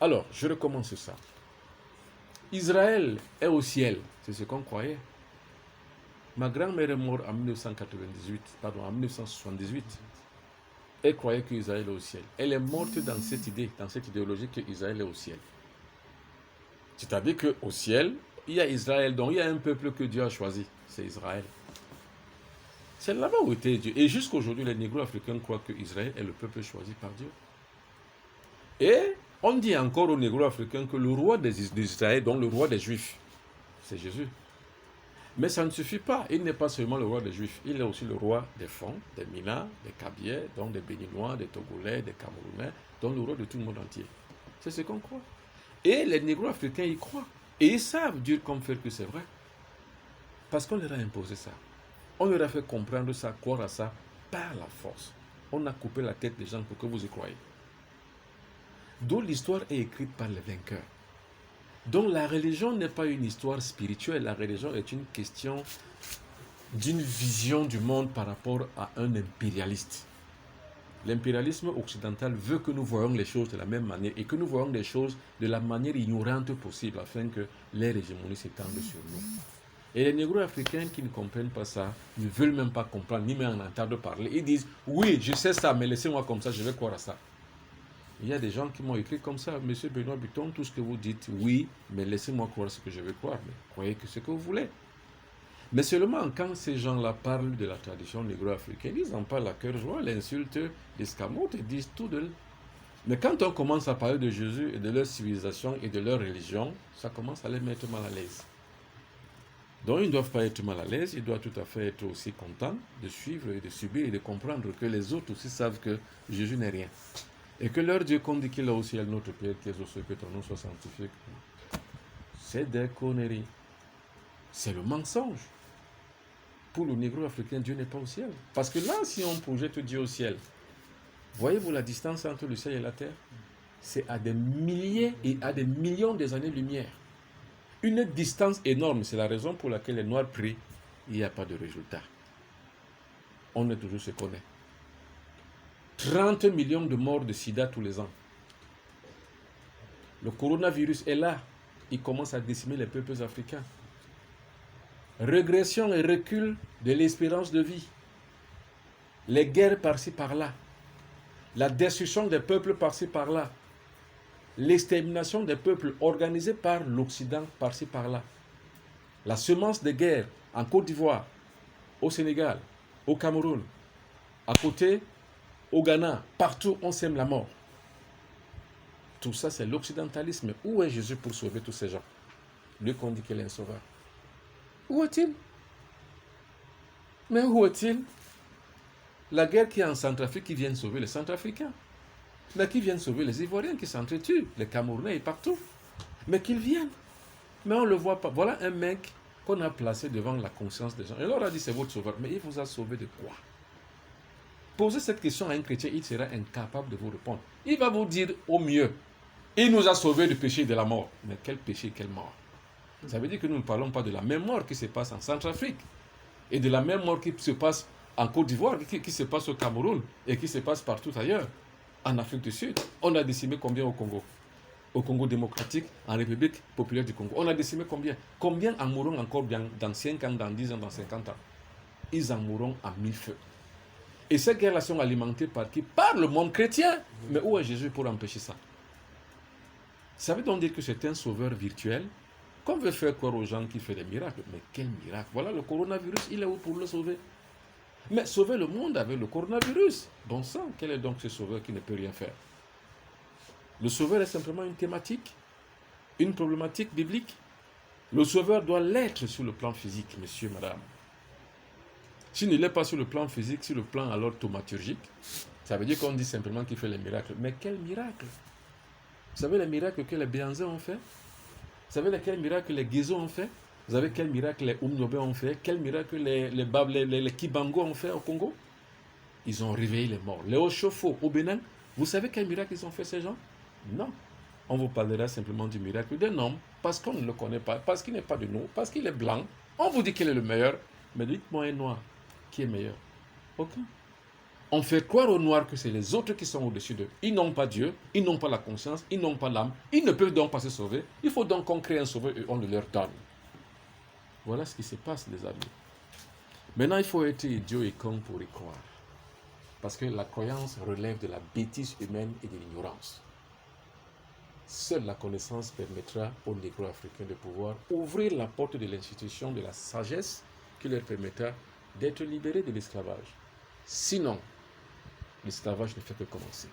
Alors, je recommence ça. Israël est au ciel, c'est ce qu'on croyait. Ma grand-mère est morte en 1998, pardon, en 1978. Elle croyait qu'Israël est au ciel. Elle est morte dans cette idée, dans cette idéologie qu'Israël est au ciel. C'est-à-dire qu'au ciel, il y a Israël, donc il y a un peuple que Dieu a choisi, c'est Israël. C'est là-bas où était Dieu. Et jusqu'aujourd'hui, les négro-africains croient qu'Israël est le peuple choisi par Dieu. Et on dit encore aux négro-africains que le roi d'Israël, donc le roi des Juifs, c'est Jésus. Mais ça ne suffit pas. Il n'est pas seulement le roi des Juifs. Il est aussi le roi des Fonds, des Minas, des Kabyais, donc des Béninois, des Togolais, des Camerounais, donc le roi de tout le monde entier. C'est ce qu'on croit. Et les négro-africains y croient. Et ils savent dur comme faire que c'est vrai. Parce qu'on leur a imposé ça. On leur a fait comprendre ça, croire à ça, par la force. On a coupé la tête des gens pour que vous y croyez. Donc l'histoire est écrite par les vainqueurs. Donc la religion n'est pas une histoire spirituelle, la religion est une question d'une vision du monde par rapport à un impérialiste. L'impérialisme occidental veut que nous voyions les choses de la même manière et que nous voyions les choses de la manière ignorante possible afin que leur hégémonie s'étende sur nous. Et les négro-africains qui ne comprennent pas ça ne veulent même pas comprendre, ni même en entendre parler. Ils disent, oui, je sais ça, mais laissez-moi comme ça, je vais croire à ça. Il y a des gens qui m'ont écrit comme ça, Monsieur Benoît Bitton, tout ce que vous dites, oui, mais laissez-moi croire ce que je veux croire. Mais croyez que ce que vous voulez. Mais seulement quand ces gens-là parlent de la tradition négro-africaine, ils en parlent à cœur joie, l'insultent, l'escamotent et disent tout d'eux. Mais quand on commence à parler de Jésus et de leur civilisation et de leur religion, ça commence à les mettre mal à l'aise. Donc ils ne doivent pas être mal à l'aise, ils doivent tout à fait être aussi contents de suivre et de subir et de comprendre que les autres aussi savent que Jésus n'est rien. Et que leur Dieu, qu'on dit qu'il est au ciel, notre Père qui est aux cieux, que ton nom soit sanctifié. C'est des conneries. C'est le mensonge. Pour le négro-africain, Dieu n'est pas au ciel. Parce que là, si on projette Dieu au ciel, voyez-vous la distance entre le ciel et la terre? C'est à des milliers et à des millions des années-lumière. Une distance énorme. C'est la raison pour laquelle les Noirs prient. Il n'y a pas de résultat. On est toujours ce qu'on est. 30 millions de morts de sida tous les ans. Le coronavirus est là. Il commence à décimer les peuples africains. Régression et recul de l'espérance de vie. Les guerres par-ci par-là. La destruction des peuples par-ci par-là. L'extermination des peuples organisée par l'Occident par-ci par-là. La semence de guerre en Côte d'Ivoire, au Sénégal, au Cameroun, à côté, au Ghana, partout on sème la mort. Tout ça c'est l'occidentalisme. Où est Jésus pour sauver tous ces gens? Lui qu'on dit qu'il est un sauveur. Où est-il? Mais où est-il? La guerre qui est en Centrafrique, qui vient sauver les Centrafricains. Mais qui viennent sauver les Ivoiriens qui s'entretuent, les Camerounais et partout. Mais qu'ils viennent. Mais on ne le voit pas. Voilà un mec qu'on a placé devant la conscience des gens. Et on leur a dit c'est votre sauveur. Mais il vous a sauvé de quoi? Posez cette question à un chrétien, il sera incapable de vous répondre. Il va vous dire au mieux, il nous a sauvés du péché et de la mort. Mais quel péché et quelle mort? Ça veut dire que nous ne parlons pas de la même mort qui se passe en Centrafrique et de la même mort qui se passe en Côte d'Ivoire, qui se passe au Cameroun et qui se passe partout ailleurs. En Afrique du Sud, on a décimé combien au Congo? Au Congo démocratique, en République populaire du Congo. On a décimé combien? Combien en mourront encore bien dans 5 ans, dans 10 ans, dans 50 ans? Ils en mourront à 1000 feux. Et ces guerres-là sont alimentées par qui? Par le monde chrétien. Mais où est Jésus pour empêcher ça? Ça veut donc dire que c'est un sauveur virtuel qu'on veut faire croire aux gens qui fait des miracles. Mais quel miracle? Voilà le coronavirus, il est où pour le sauver? Mais sauver le monde avec le coronavirus. Bon sang, quel est donc ce sauveur qui ne peut rien faire? Le sauveur est simplement une thématique, une problématique biblique. Le sauveur doit l'être sur le plan physique, monsieur, madame. S'il ne l'est pas sur le plan physique, sur le plan alors thaumaturgique, ça veut dire qu'on dit simplement qu'il fait les miracles. Mais quel miracle? Vous savez les miracles que les Béanzais ont fait? Vous savez quel miracle les Guézos ont fait? Vous savez quel miracle les Oumnobé ont fait? Quel miracle les Kibango ont fait au Congo? Ils ont réveillé les morts. Les Oshofo au Bénin, vous savez quel miracle ils ont fait ces gens? Non. On vous parlera simplement du miracle d'un homme, parce qu'on ne le connaît pas, parce qu'il n'est pas de nous, parce qu'il est blanc. On vous dit qu'il est le meilleur, mais dites-moi un noir, qui est meilleur? Aucun. On fait croire aux Noirs que c'est les autres qui sont au-dessus d'eux. Ils n'ont pas Dieu, ils n'ont pas la conscience, ils n'ont pas l'âme. Ils ne peuvent donc pas se sauver. Il faut donc qu'on crée un sauveur et on le leur donne. Voilà ce qui se passe, les amis. Maintenant, il faut être idiot et con pour y croire. Parce que la croyance relève de la bêtise humaine et de l'ignorance. Seule la connaissance permettra aux négro-africains de pouvoir ouvrir la porte de l'institution de la sagesse qui leur permettra d'être libérés de l'esclavage. Sinon, l'esclavage ne fait que commencer.